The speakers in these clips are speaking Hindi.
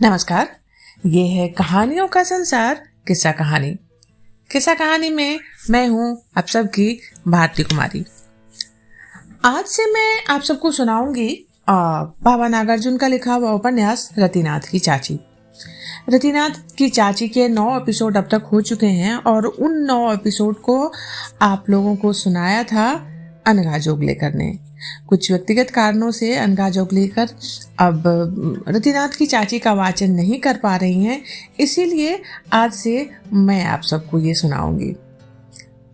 नमस्कार। ये है कहानियों का संसार किस्सा कहानी। किस्सा कहानी में मैं हूँ आप सबकी भारती कुमारी। आज से मैं आप सबको सुनाऊंगी बाबा नागार्जुन का लिखा हुआ उपन्यास रतिनाथ की चाची। रतिनाथ की चाची के 9 एपिसोड अब तक हो चुके हैं और उन 9 एपिसोड को आप लोगों को सुनाया था अनघा जोगलेकर ने। कुछ व्यक्तिगत कारणों से अनघा जोगलेकर अब रतिनाथ की चाची का वाचन नहीं कर पा रही हैं, इसीलिए आज से मैं आप सबको ये सुनाऊंगी।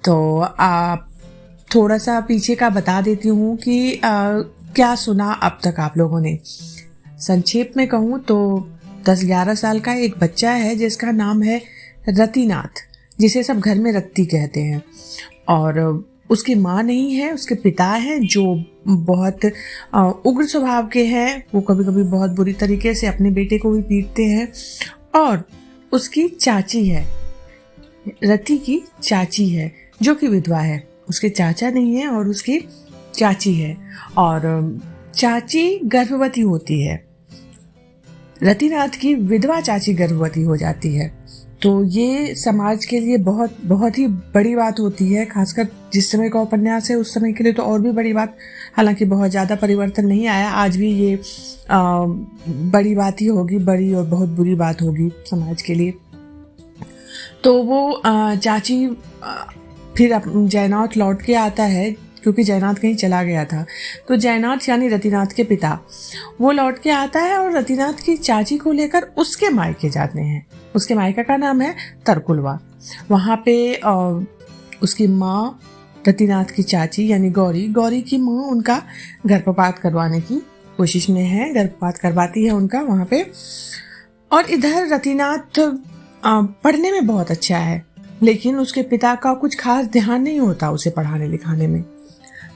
तो आप थोड़ा सा पीछे का बता देती हूँ कि क्या सुना अब तक आप लोगों ने। संक्षेप में कहूँ तो 10-11 साल का एक बच्चा है जिसका नाम है रतिनाथ, जिसे सब घर में रत्ती कहते हैं। और उसकी माँ नहीं है, उसके पिता हैं जो बहुत उग्र स्वभाव के हैं। वो कभी कभी बहुत बुरी तरीके से अपने बेटे को भी पीटते हैं। और उसकी चाची है, रति की चाची है जो कि विधवा है। उसके चाचा नहीं है और उसकी चाची है, और चाची गर्भवती होती है। रतिनाथ की विधवा चाची गर्भवती हो जाती है। तो ये समाज के लिए बहुत बहुत ही बड़ी बात होती है, खासकर जिस समय का उपन्यास है उस समय के लिए तो और भी बड़ी बात। हालांकि बहुत ज़्यादा परिवर्तन नहीं आया, आज भी ये बड़ी बात ही होगी, बड़ी और बहुत बुरी बात होगी समाज के लिए। तो वो चाची फिर जयनाथ लौट के आता है, क्योंकि जयनाथ कहीं चला गया था। तो जयनाथ यानी रतिनाथ के पिता वो लौट के आता है और रतिनाथ की चाची को लेकर उसके मायके जाते हैं। उसके मायका का नाम है तरकुलवा। वहाँ पे उसकी माँ रतिनाथ की चाची यानी गौरी की माँ उनका गर्भपात करवाने की कोशिश में है, गर्भपात करवाती है उनका वहाँ पे। और इधर रतिनाथ पढ़ने में बहुत अच्छा है, लेकिन उसके पिता का कुछ खास ध्यान नहीं होता उसे पढ़ाने लिखाने में।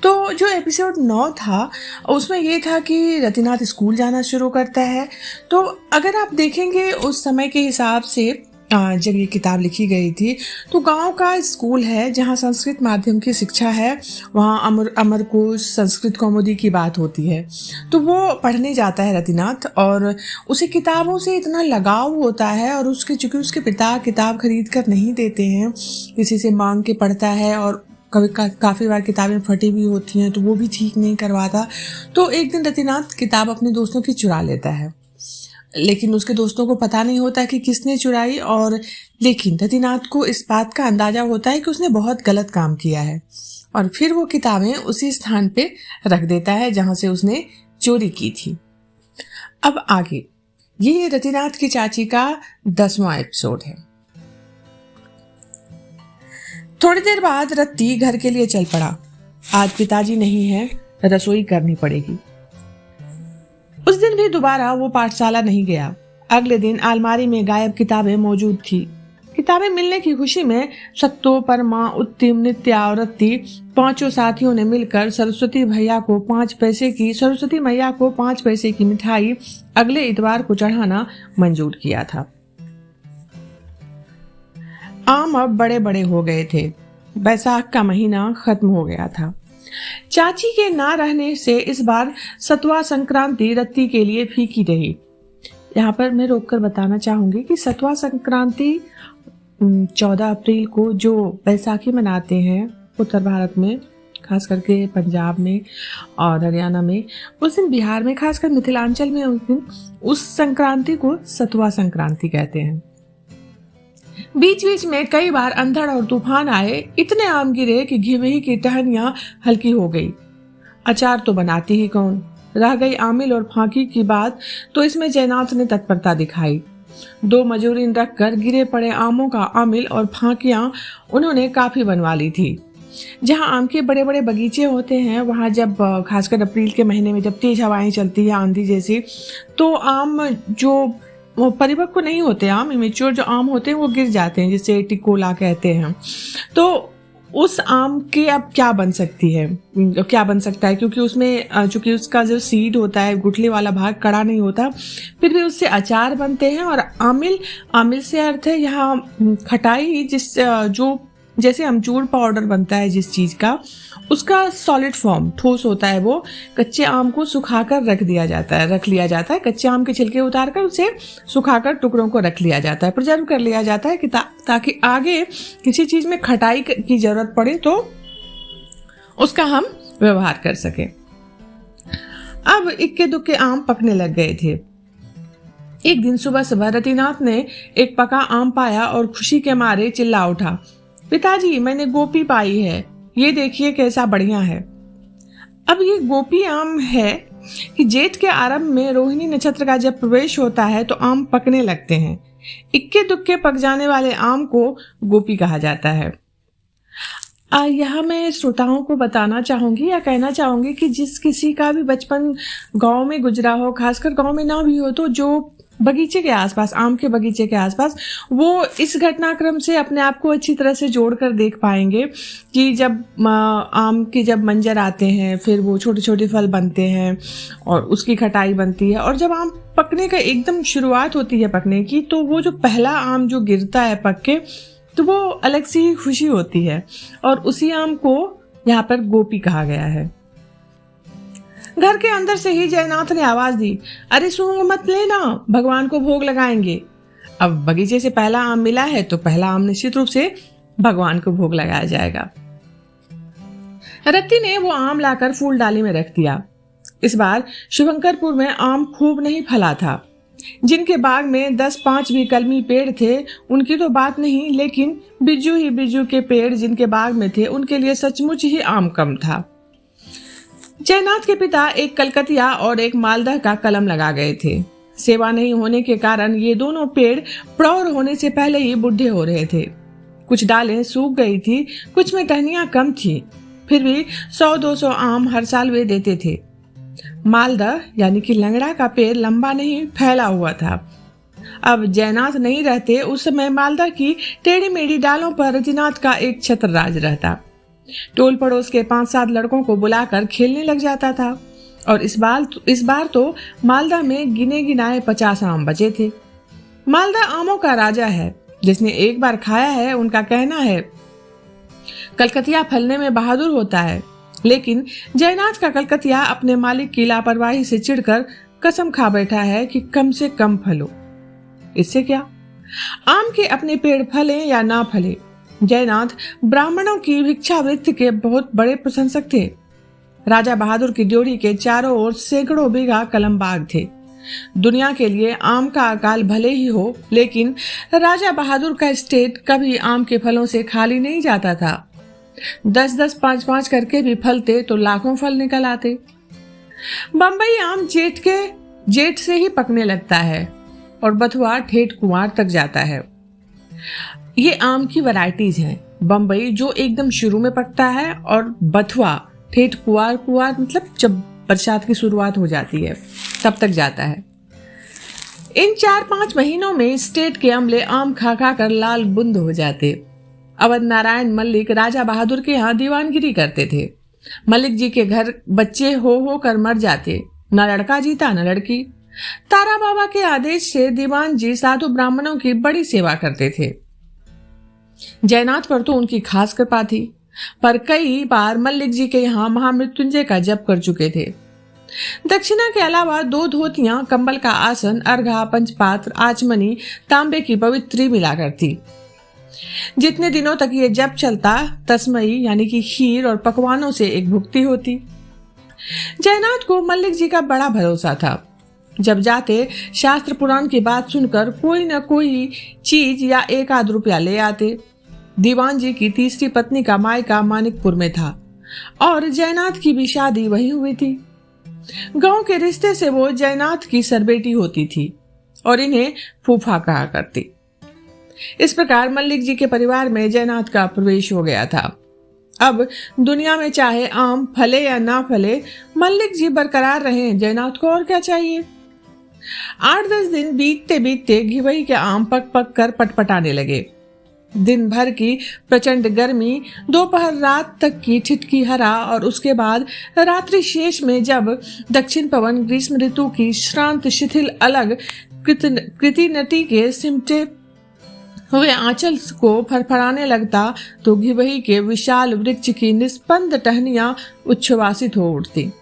तो जो एपिसोड 9 था उसमें ये था कि रतिनाथ स्कूल जाना शुरू करता है। तो अगर आप देखेंगे उस समय के हिसाब से जब ये किताब लिखी गई थी तो गांव का स्कूल है जहां संस्कृत माध्यम की शिक्षा है। वहां अमर कोश संस्कृत कौमुदी की बात होती है। तो वो पढ़ने जाता है रतिनाथ, और उसे किताबों से इतना लगाव होता है। और चूंकि उसके पिता किताब खरीद कर नहीं देते हैं, किसी से मांग के पढ़ता है, और कभी काफ़ी बार किताबें फटी भी होती हैं तो वो भी ठीक नहीं करवाता। तो एक दिन रतिनाथ किताब अपने दोस्तों की चुरा लेता है, लेकिन उसके दोस्तों को पता नहीं होता कि किसने चुराई। और लेकिन रतिनाथ को इस बात का अंदाजा होता है कि उसने बहुत गलत काम किया है, और फिर वो किताबें उसी स्थान पे रख देता है जहां से उसने चोरी की थी। अब आगे ये रतिनाथ की चाची का 10वां एपिसोड है। थोड़ी देर बाद रत्ती घर के लिए चल पड़ा। आज पिताजी नहीं है, रसोई करनी पड़ेगी। उस दिन भी दोबारा वो पाठशाला नहीं गया। अगले दिन अलमारी में गायब किताबें मौजूद थी। किताबें मिलने की खुशी में सत्तो, परमा, उत्तिम, नित्या और रत्ती 5 साथियों ने मिलकर सरस्वती मैया को 5 पैसे की मिठाई अगले इतवार को चढ़ाना मंजूर किया था। आम अब बड़े बड़े हो गए थे। बैसाख का महीना खत्म हो गया था। चाची के ना रहने से इस बार सतुआ संक्रांति रत्ती के लिए फीकी रही। यहाँ पर मैं रोककर बताना चाहूंगी कि सतुआ संक्रांति 14 अप्रैल को जो बैसाखी मनाते हैं उत्तर भारत में, खास करके पंजाब में और हरियाणा में, उस दिन बिहार में खासकर मिथिलांचल में उस संक्रांति को सतुआ संक्रांति कहते हैं। बीच बीच में कई बार अंधड़ और तूफान आए, इतने आम गिरे कि घिवही की टहनियां हल्की हो गई। अचार तो बनाती ही कौन, रह गई आमिल और फांकी की बात, तो इसमें जयनाथ ने तत्परता दिखाई। 2 मजूरीन रखकर गिरे पड़े आमों का आमिल और फांकियां उन्होंने काफी बनवा ली थी। जहां आम के बड़े बड़े बगीचे होते हैं, वहां जब खासकर अप्रैल के महीने में जब तेज हवाएं चलती है आंधी जैसी, तो आम जो वो परिपक्व नहीं होते, आम इमेच्योर जो आम होते हैं वो गिर जाते हैं, जिसे टिकोला कहते हैं। तो उस आम के अब क्या बन सकती है, क्या बन सकता है, क्योंकि उसमें चूंकि उसका जो सीड होता है, गुठली वाला भाग कड़ा नहीं होता, फिर भी उससे अचार बनते हैं। और आमिल से अर्थ है यहाँ खटाई, जो जैसे अमचूर पाउडर बनता है जिस चीज का, उसका सॉलिड फॉर्म ठोस होता है वो कच्चे आम को सुखाकर रख लिया जाता है। कच्चे आम के छिलके उतारकर उसे सुखाकर टुकड़ों को रख लिया जाता है, प्रिजर्व कर लिया जाता है कि ताकि आगे किसी चीज में खटाई की जरूरत पड़े तो उसका हम व्यवहार कर सके। अब इक्के दुक्के आम पकने लग गए थे। एक दिन सुबह सुबह रतिनाथ ने एक पका आम पाया और खुशी के मारे चिल्ला उठा, पिताजी मैंने गोपी पाई है, ये देखिए कैसा बढ़िया है। अब ये गोपी आम है कि जेठ के आरंभ में रोहिणी नक्षत्र का जब प्रवेश होता है तो आम पकने लगते हैं। इक्के दुक्के पक जाने वाले आम को गोपी कहा जाता है। यहाँ मैं श्रोताओं को बताना चाहूंगी या कहना चाहूंगी कि जिस किसी का भी बचपन गांव में गुजरा हो, खासकर गांव में ना भी हो तो जो बगीचे के आसपास, आम के बगीचे के आसपास, वो इस घटनाक्रम से अपने आप को अच्छी तरह से जोड़कर देख पाएंगे कि जब आम के जब मंजर आते हैं, फिर वो छोटे छोटे फल बनते हैं और उसकी खटाई बनती है, और जब आम पकने का एकदम शुरुआत होती है पकने की, तो वो जो पहला आम जो गिरता है पक के, तो वो अलग सी खुशी होती है। और उसी आम को यहाँ पर गोपी कहा गया है। घर के अंदर से ही जयनाथ ने आवाज दी, अरे सूंघ मत लेना, भगवान को भोग लगाएंगे। अब बगीचे से पहला आम मिला है तो पहला आम निश्चित रूप से भगवान को भोग लगाया जाएगा। रत्ती ने वो आम लाकर फूल डाली में रख दिया। इस बार शुभंकरपुर में आम खूब नहीं फला था। जिनके बाग में 10-5 भी कलमी पेड़ थे उनकी तो बात नहीं, लेकिन बिज्जू के पेड़ जिनके बाग में थे उनके लिए सचमुच ही आम कम था। जयनाथ के पिता एक कलकतिया और एक मालदह का कलम लगा गए थे। सेवा नहीं होने के कारण ये दोनों पेड़ प्रौढ़ होने से पहले ही बुढ़े हो रहे थे। कुछ डालें सूख गई थी, कुछ में टहनियां कम थी, फिर भी 100-200 आम हर साल वे देते थे। मालदह यानी कि लंगड़ा का पेड़ लंबा नहीं फैला हुआ था। अब जयनाथ नहीं रहते उस समय मालदह की टेढ़ी मेढ़ी डालों पर रतिनाथ का एक छत्र राज रहता। टोल पड़ोस के 5-7 लड़कों को बुलाकर खेलने लग जाता था, और इस बार तो मालदह में गिने गिनाए 50 आम बचे थे। मालदह आमों का राजा है, जिसने एक बार खाया है उनका कहना है कलकतिया फलने में बहादुर होता है। लेकिन जयनाथ का कलकतिया अपने मालिक की लापरवाही से चिढ़कर कसम खा बैठा है कि कम से कम फलो। इससे क्या, आम के अपने पेड़ फले या ना फले, जयनाथ ब्राह्मणों की भिक्षावृत्ति के बहुत बड़े प्रशंसक थे। राजा बहादुर की ड्योढ़ी के चारों ओर सैकड़ों बीघा कलम बाग थे। दुनिया के लिए आम का अकाल भले ही हो, लेकिन राजा बहादुर का स्टेट कभी आम के फलों से खाली नहीं जाता था। 10-10, 5-5 करके भी फलते तो लाखों फल निकल आते। बम्बई आम जेठ से ही पकने लगता है और बथुआ ठेठ कुंवार तक जाता है। ये आम की वैरायटीज हैं। बम्बई जो एकदम शुरू में पकता है, और बथुआ ठेठ कुंवार मतलब जब बरसात की शुरुआत हो जाती है तब तक जाता है। इन 4-5 महीनों में स्टेट के अमले आम खा खा कर लाल बुंद हो जाते। अवध नारायण मल्लिक राजा बहादुर के यहाँ दीवानगिरी करते थे। मल्लिक जी के घर बच्चे हो कर मर जाते, न लड़का जीता न लड़की। तारा बाबा के आदेश से दीवान जी साधु ब्राह्मणों की बड़ी सेवा करते थे। जयनाथ पर तो उनकी खास कृपा थी, पर कई बार मल्लिक जी के यहाँ महामृत्युंजय का जप कर चुके थे। दक्षिणा के अलावा 2 धोतियां, कंबल का आसन, अर्घा, पंचपात्र, आचमनी, तांबे की पवित्री मिला करती। जितने दिनों तक ये जप चलता, तस्मई यानी कि खीर और पकवानों से एक भुक्ति होती। जयनाथ को मल्लिक जी का बड़ा भरोसा था। जब जाते शास्त्र पुराण की बात सुनकर कोई न कोई चीज या 1-8 रुपया ले आते। दीवान जी की तीसरी पत्नी का मायका मानिकपुर में था और जयनाथ की भी शादी वहीं हुई थी। गांव के रिश्ते से वो जयनाथ की सरबेटी होती थी और इन्हें फूफा कहा करती। इस प्रकार मल्लिक जी के परिवार में जयनाथ का प्रवेश हो गया था। अब दुनिया में चाहे आम फले या ना फले, मल्लिक जी बरकरार रहे, जयनाथ को और क्या चाहिए। 8-10 दिन बीतते बीतते घिवई के आम पक पक कर पटपटाने लगे। दिन भर की प्रचंड गर्मी, दोपहर रात तक की ठिठकी हरा, और उसके बाद रात्रि शेष में जब दक्षिण पवन ग्रीष्म ऋतु की श्रांत शिथिल अलग कृति नटी के सिमटे वे आंचल को फरफराने लगता तो घिवही के विशाल वृक्ष की निस्पंद टहनियां उच्छ्वासित हो उठती।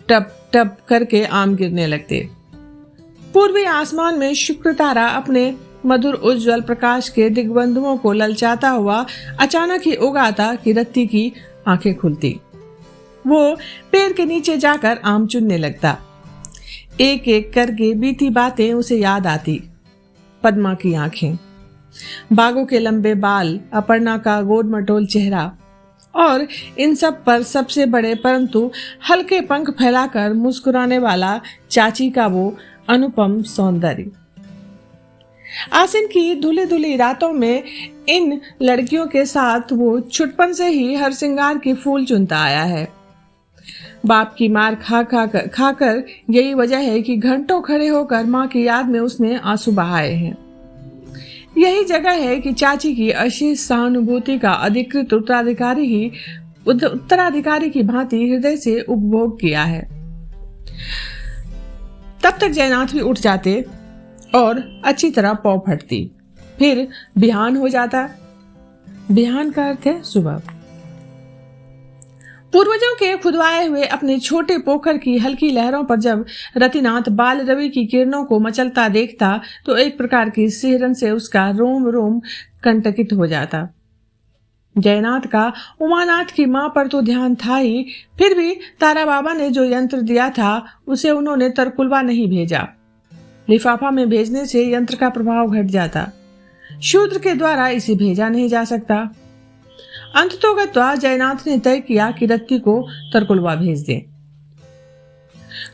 टप टप करके आम गिरने लगते। पूर्वी आसमान में शुक्र तारा अपने मधुर उज्जवल प्रकाश के दिग्बंधुओं को ललचाता हुआ अचानक ही उगाता कि रत्ती की आंखें खुलती। वो पेड़ के नीचे जाकर आम चुनने लगता। एक एक करके बीती बातें उसे याद आती। पद्मा की आंखें, बागों के लंबे बाल, अपर्णा का गोद मटोल चेहरा और इन सब पर सबसे बड़े परंतु हल्के पंख फैलाकर मुस्कुराने वाला चाची का वो अनुपम सौंदर्य। आसिन की धुली धुली रातों में इन लड़कियों के साथ वो छुटपन से ही हर श्रृंगार के फूल चुनता आया है। बाप की मार खाकर यही वजह है कि घंटों खड़े होकर माँ की याद में उसने आंसू बहाए हैं। यही जगह है कि चाची की अशीष सहानुभूति का अधिकृत उत्तराधिकारी की भांति हृदय से उपभोग किया है। तब तक जयनाथ भी उठ जाते और अच्छी तरह पौ फटती। फिर बिहान हो जाता। बिहान का अर्थ है सुबह। पूर्वजों के खुदवाए हुए अपने छोटे पोखर की हल्की लहरों पर जब रतिनाथ बाल रवि की किरणों को मचलता देखता तो एक प्रकार की सिहरन से उसका रोम रोम कंटकित हो जाता। जयनाथ का उमानाथ की मां पर तो ध्यान था ही, फिर भी तारा बाबा ने जो यंत्र दिया था उसे उन्होंने तरकुलवा नहीं भेजा। लिफाफा में भेजने से यंत्र का प्रभाव घट जाता। शूद्र के द्वारा इसे भेजा नहीं जा सकता। अंततोगत्वा जयनाथ ने तय किया कि रत्ती को तरकुलवा भेज दें।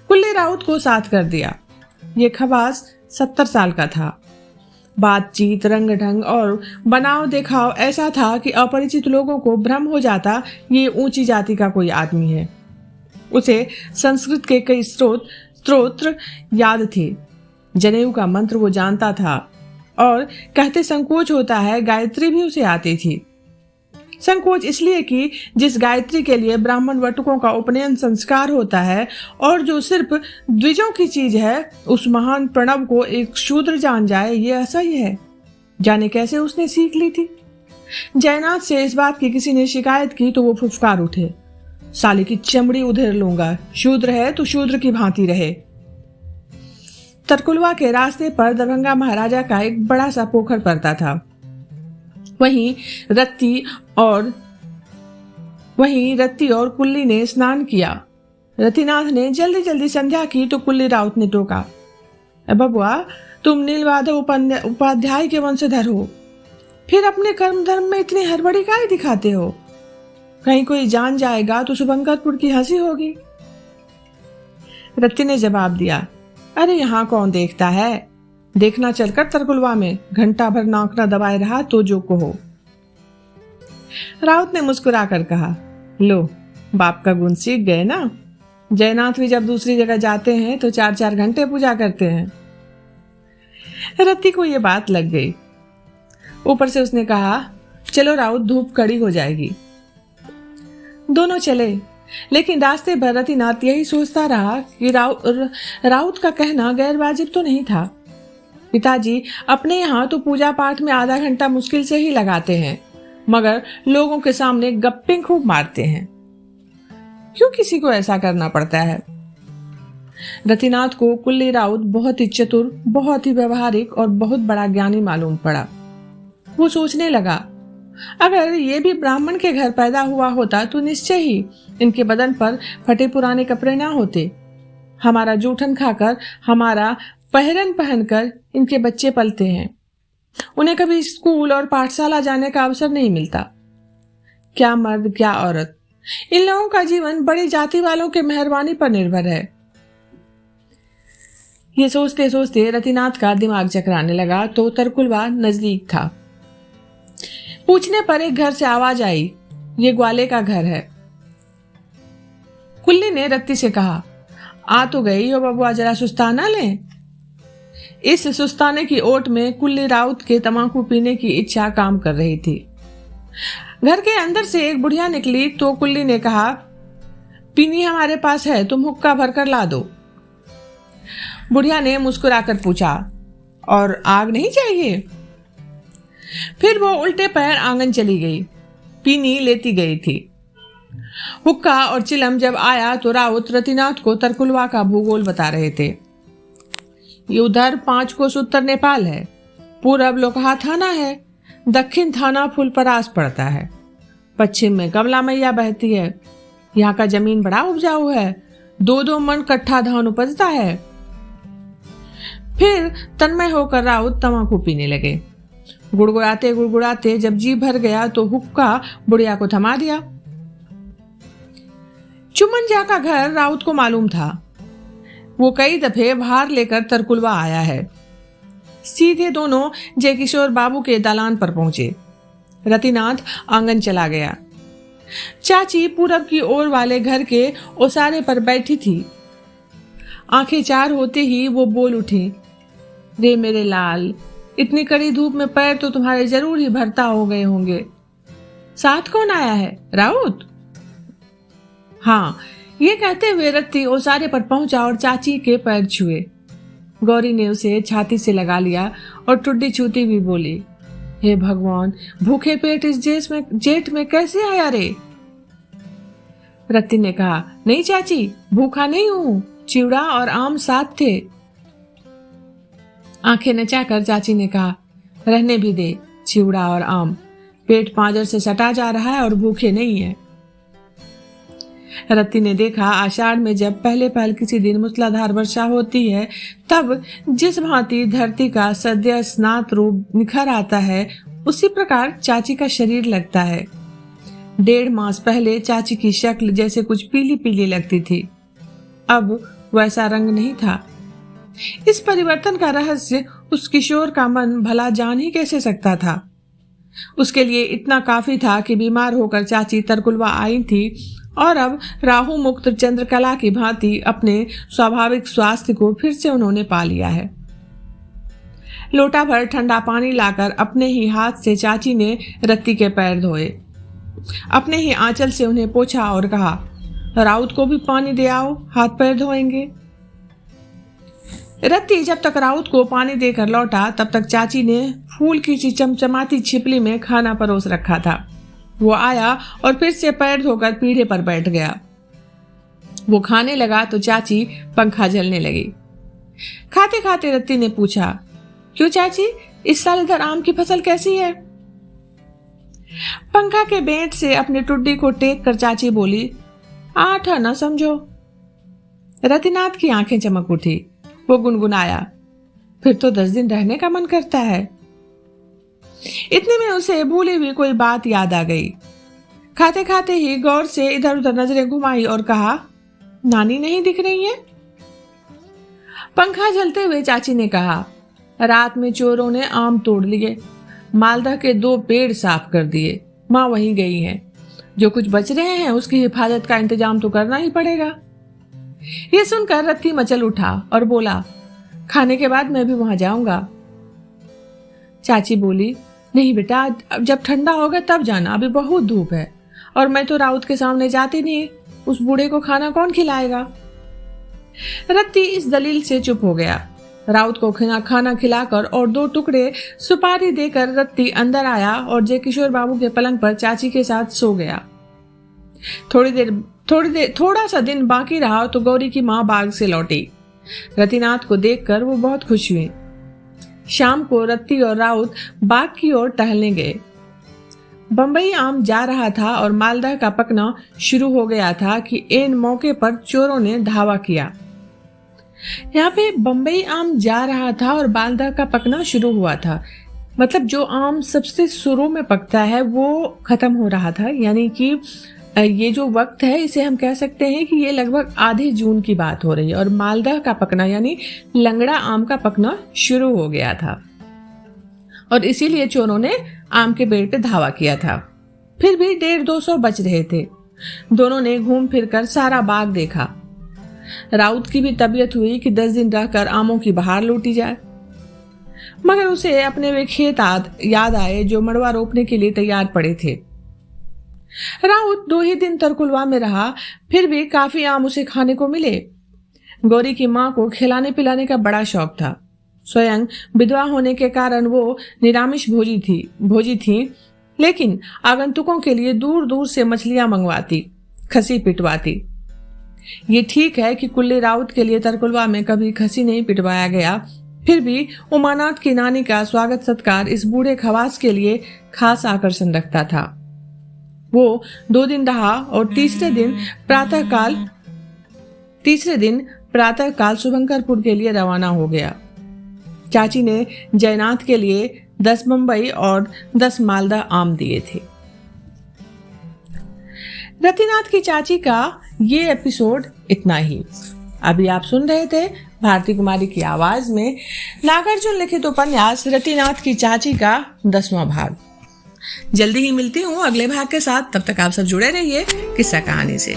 कुल्ली राउत को साथ कर दिया। ये खवास 70 साल का था। बातचीत, रंग ढंग और बनाव देखाव ऐसा था कि अपरिचित लोगों को भ्रम हो जाता ये ऊंची जाति का कोई आदमी है। उसे संस्कृत के कई स्तोत्र याद थे। जनेऊ का मंत्र वो जानता था और कहते संकोच होता है गायत्री भी उसे आती थी। संकोच इसलिए कि जिस गायत्री के लिए ब्राह्मण वटुकों का उपनयन संस्कार होता है और जो सिर्फ द्विजों की चीज है, उस महान प्रणव को एक शूद्र जान जाए ये असह्य है। जाने कैसे उसने सीख ली थी। जयनाथ से इस बात की किसी ने शिकायत की तो वो फुफकार उठे, साले की चमड़ी उधेड़ लूंगा, शूद्र है तो शूद्र की भांति रहे। तरकुलवा के रास्ते पर दरभंगा महाराजा का एक बड़ा सा पोखर पड़ता था। वहीं रत्ती और कुल्ली ने स्नान किया। रतिनाथ ने जल्दी जल्दी संध्या की तो कुल्ली राउत ने टोका, बबुआ तुम नीलवाधव उपाध्याय के वंशधर हो, फिर अपने कर्म धर्म में इतनी हड़बड़ी काहे दिखाते हो? कहीं कोई जान जाएगा तो शुभंकरपुर की हंसी होगी। रत्ती ने जवाब दिया, अरे यहाँ कौन देखता है, देखना चलकर तरकुलवा में, घंटा भर नाक न दबाए रहा तो जो को हो। राउत ने मुस्कुरा कर कहा, लो बाप का गुण सीख गए ना। जयनाथ भी जब दूसरी जगह जाते हैं तो 4-4 घंटे पूजा करते हैं। रत्ती को ये बात लग गई। ऊपर से उसने कहा, चलो राउत धूप कड़ी हो जाएगी। दोनों चले, लेकिन रास्ते भर रतिनाथ यही सोचता रहा कि राउत का कहना गैर वाजिब तो नहीं था। पिताजी अपने यहाँ तो पूजा पाठ में आधा घंटा मुश्किल से ही लगाते हैं, मगर लोगों के सामने गप्पे खूब मारते हैं। क्यों किसी को ऐसा करना पड़ता है? रतिनाथ को कुल्ली राउत बहुत ही चतुर, बहुत ही व्यवहारिक और बहुत बड़ा ज्ञानी मालूम पड़ा। वो सोचने लगा, अगर ये भी ब्राह्मण के घर पैदा हुआ होता तो निश्चय ही इनके बदन पर फटे पुराने कपड़े ना होते। हमारा जूठन खाकर, हमारा पहरन पहनकर इनके बच्चे पलते हैं। उन्हें कभी स्कूल और पाठशाला जाने का अवसर नहीं मिलता। क्या मर्द क्या औरत, इन लोगों का जीवन बड़ी जाति वालों के मेहरबानी पर निर्भर है। ये सोचते सोचते रतिनाथ का दिमाग चकराने लगा तो तरकुलवा नजदीक था। पूछने पर एक घर से आवाज आई, ये ग्वाले का घर है। कुल्ली ने रत्ती से कहा, आ तो गई हो बबुआ, जरा सुस्ताना ले। इस सुस्ताने की ओट में कुल्ली राउत के तमाकू पीने की इच्छा काम कर रही थी। घर के अंदर से एक बुढ़िया निकली तो कुल्ली ने कहा, पीनी हमारे पास है, तुम हुक्का भरकर ला दो। बुढ़िया ने मुस्कुराकर पूछा, और आग नहीं चाहिए? फिर वो उल्टे पैर आंगन चली गई, पीनी लेती गई थी। हुक्का और चिलम जब आया तो राउत रतिनाथ को तरकुलवा का भूगोल बता रहे थे। ये उधर 5 कोस उत्तर नेपाल है, पूरब लोकहा थाना है, दक्षिण थाना फुलपरास पड़ता है, पश्चिम में कमला मैया बहती है। यहाँ का जमीन बड़ा उपजाऊ है, 2-2 मन कट्ठा धान उपजता है। फिर तन्मय होकर राउत तमाकू पीने लगे। गुड़गुड़ाते गुड़गुड़ाते जब जी भर गया तो हुक्का बुढ़िया को थमा दिया। चुमन जा का घर राउत को मालूम था। वो कई दफे भार लेकर तरकुलवा आया है। सीधे दोनों जय किशोर बाबू के दालान पर पहुंचे। रतिनाथ आंगन चला गया। चाची पूरब की ओर वाले घर के ओसारे पर बैठी थी। आंखें 4 होते ही वो बोल उठी, रे मेरे लाल, इतनी कड़ी धूप में पैर तो तुम्हारे जरूर ही भरता हो गए होंगे। साथ कौन आया है, राउत? हाँ, ये कहते हुए रत्ती ओसारे पर पहुंचा और चाची के पैर छुए। गौरी ने उसे छाती से लगा लिया और टुड्डी छूती हुई बोली, हे भगवान, भूखे पेट इस जेठ में कैसे आया रे? रत्ती ने कहा, नहीं चाची, भूखा नहीं हूं, चिवड़ा और आम साथ थे। आंखें नचाकर चाची ने कहा, रहने भी दे, चिवड़ा और आम, पेट पांजर से सटा जा रहा है और भूखे नहीं है। रत्ती ने देखा, आषाढ़ में जब पहले किसी दिन मूसलाधार वर्षा होती है तब जिस भांति धरती का सद्य स्नात रूप निखर आता है, उसी प्रकार चाची का शरीर लगता है। 1.5 मास पहले चाची की शक्ल जैसे कुछ पीली पीली लगती थी, अब वैसा रंग नहीं था। इस परिवर्तन का रहस्य उस किशोर का मन भला जान ही कैसे सकता था। उसके लिए इतना काफी था कि बीमार होकर चाची तरकुलवा आई थी और अब राहु मुक्त चंद्रकला की भांति अपने स्वाभाविक स्वास्थ्य को फिर से उन्होंने पा लिया है। लोटा भर ठंडा पानी लाकर अपने ही हाथ से चाची ने रत्ती के पैर धोए। अपने ही आंचल से उन्हें पोंछा और कहा, राउत को भी पानी दे आओ, हाथ पैर धोएंगे। रत्ती जब तक राउत को पानी देकर लौटा तब तक चाची ने फूल की चमचमाती छिपली में खाना परोस रखा था। वो आया और फिर से पैर धोकर पीढ़े पर बैठ गया। वो खाने लगा तो चाची पंखा झलने लगी। खाते खाते रत्ती ने पूछा, क्यों चाची, इस साल इधर आम की फसल कैसी है? पंखा के बेंट से अपने टुड्डी को टेक कर चाची बोली, 8 आना समझो। रतिनाथ की आंखें चमक उठी। वो गुनगुनाया, फिर तो 10 दिन रहने का मन करता है। इतने में उसे भूली हुई कोई बात याद आ गई। खाते खाते ही गौर से इधर उधर नजरें घुमाई और कहा, नानी नहीं दिख रही है? पंखा झलते हुए चाची ने कहा, रात में चोरों ने आम तोड़ लिए, मालदा के 2 पेड़ साफ कर दिए, माँ वहीं गई है। जो कुछ बच रहे हैं उसकी हिफाजत का इंतजाम तो करना ही पड़ेगा। ये सुनकर रत्ती मचल उठा और बोला, खाने के बाद मैं भी वहां जाऊंगा। चाची बोली, नहीं बेटा, अब जब ठंडा होगा तब जाना, अभी बहुत धूप है और मैं तो राउत के सामने जाती नहीं, उस बूढ़े को खाना कौन खिलाएगा? रत्ती इस दलील से चुप हो गया। राउत को खाना खिलाकर और 2 टुकड़े सुपारी देकर रत्ती अंदर आया और जय किशोर बाबू के पलंग पर चाची के साथ सो गया। थोड़ा सा दिन बाकी रहा तो गौरी की माँ बाग से लौटी। रतिनाथ को देखकर वो बहुत खुश हुई। शाम को रत्ती और राउत बाग की ओर टहलने गए। बंबई आम जा रहा था और मालदा का पकना शुरू हो गया था कि इन मौके पर चोरों ने धावा किया। यहाँ पे बंबई आम जा रहा था और मालदा का पकना शुरू हुआ था, मतलब जो आम सबसे शुरू में पकता है वो खत्म हो रहा था। यानी कि ये जो वक्त है इसे हम कह सकते हैं कि ये लगभग आधे जून की बात हो रही है और मालदा का पकना यानी लंगड़ा आम का पकना शुरू हो गया था और इसीलिए चोरों ने आम के पेड़ पे धावा किया था। फिर भी 150-200 बच रहे थे। दोनों ने घूम फिर कर सारा बाग देखा। राउत की भी तबीयत हुई कि 10 दिन रहकर आमों की बहार लूटी जाए, मगर उसे अपने वे खेत याद आए जो मड़वा रोपने के लिए तैयार पड़े थे। राउत 2 ही दिन तरकुलवा में रहा, फिर भी काफी आम उसे खाने को मिले। गौरी की माँ को खिलाने पिलाने का बड़ा शौक था। स्वयं विधवा होने के कारण वो निरामिष भोजी थी, लेकिन आगंतुकों के लिए दूर दूर से मछलियां मंगवाती, खसी पिटवाती। ये ठीक है कि कुल्ली राउत के लिए तरकुलवा में कभी खसी नहीं पिटवाया गया, फिर भी उमानाथ की नानी का स्वागत सत्कार इस बूढ़े खवास के लिए खास आकर्षण रखता था। वो 2 दिन रहा और तीसरे दिन प्रातःकाल शुभंकरपुर के लिए रवाना हो गया। चाची ने जयनाथ के लिए 10 बम्बई और 10 मालदा आम दिए थे। रतिनाथ की चाची का ये एपिसोड इतना ही। अभी आप सुन रहे थे भारती कुमारी की आवाज में नागार्जुन लिखित उपन्यास रतिनाथ की चाची का 10वां भाग। जल्दी ही मिलती हूँ अगले भाग के साथ। तब तक आप सब जुड़े रहिए किस्सा कहानी से।